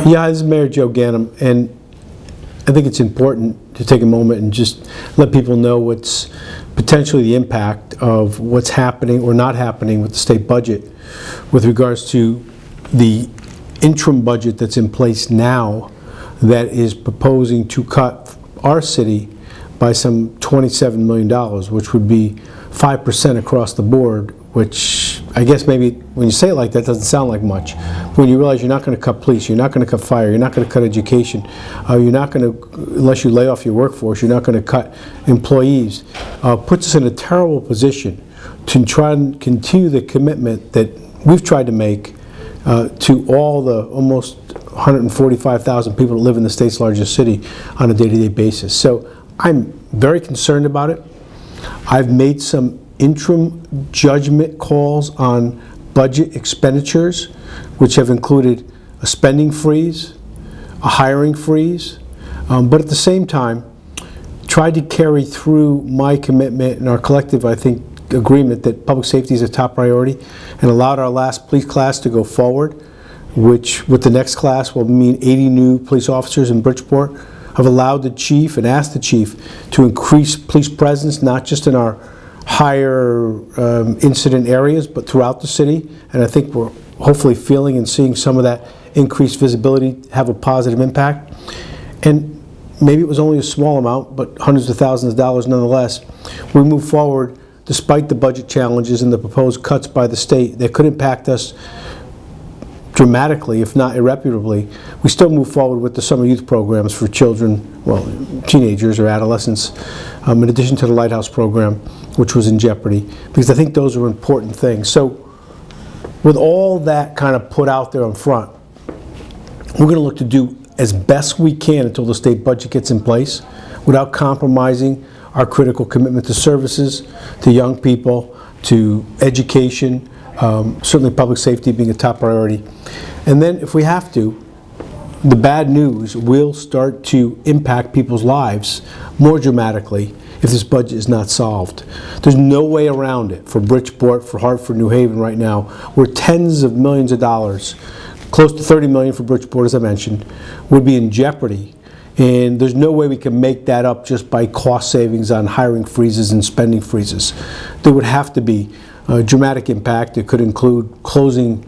Yeah, this is Mayor Joe Ganim, and I think it's important to take a moment and just let people know what's potentially the impact of what's happening or not happening with the state budget with regards to the interim budget that's in place now that is proposing to cut our city by some $27 million, which would be 5% across the board, which I guess maybe when you say it like that doesn't sound like much. But when you realize you're not going to cut police, you're not going to cut fire, you're not going to cut education, you're not going to, unless you lay off your workforce, you're not going to cut employees, puts us in a terrible position to try and continue the commitment that we've tried to make to all the almost 145,000 people that live in the state's largest city on a day-to-day basis. So I'm very concerned about it. I've made some interim judgment calls on budget expenditures, which have included a spending freeze, a hiring freeze, but at the same time, tried to carry through my commitment and our collective, I think, agreement that public safety is a top priority, and allowed our last police class to go forward, which with the next class will mean 80 new police officers in Bridgeport. I've allowed the chief and asked the chief to increase police presence, not just in our higher incident areas, but throughout the city. And I think we're hopefully feeling and seeing some of that increased visibility have a positive impact. And maybe it was only a small amount, but hundreds of thousands of dollars nonetheless. We move forward despite the budget challenges and the proposed cuts by the state that could impact us dramatically, if not irreparably. We still move forward with the summer youth programs for children, well, teenagers or adolescents, in addition to the Lighthouse Program, which was in jeopardy, because I think those are important things. So with all that kind of put out there in front, we're going to look to do as best we can until the state budget gets in place without compromising our critical commitment to services, to young people, to education, certainly public safety being a top priority. And then if we have to, the bad news will start to impact people's lives more dramatically if this budget is not solved. There's no way around it for Bridgeport, for Hartford, New Haven right now, where tens of millions of dollars, close to 30 million for Bridgeport as I mentioned, would be in jeopardy. And there's no way we can make that up just by cost savings on hiring freezes and spending freezes. There would have to be a dramatic impact. It could include closing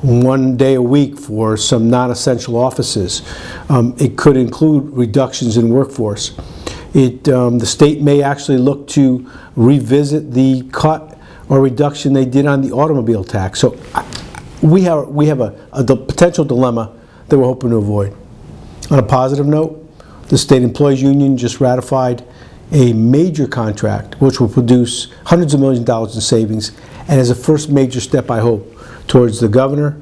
one day a week for some non-essential offices. It could include reductions in workforce. The state may actually look to revisit the cut or reduction they did on the automobile tax. So we have a potential dilemma that we're hoping to avoid. On a positive note, the State Employees Union just ratified a major contract which will produce hundreds of millions of dollars in savings, and as a first major step, I hope, towards the governor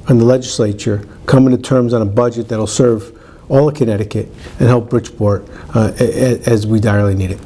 and the legislature coming to terms on a budget that will serve all of Connecticut and help Bridgeport as we direly need it.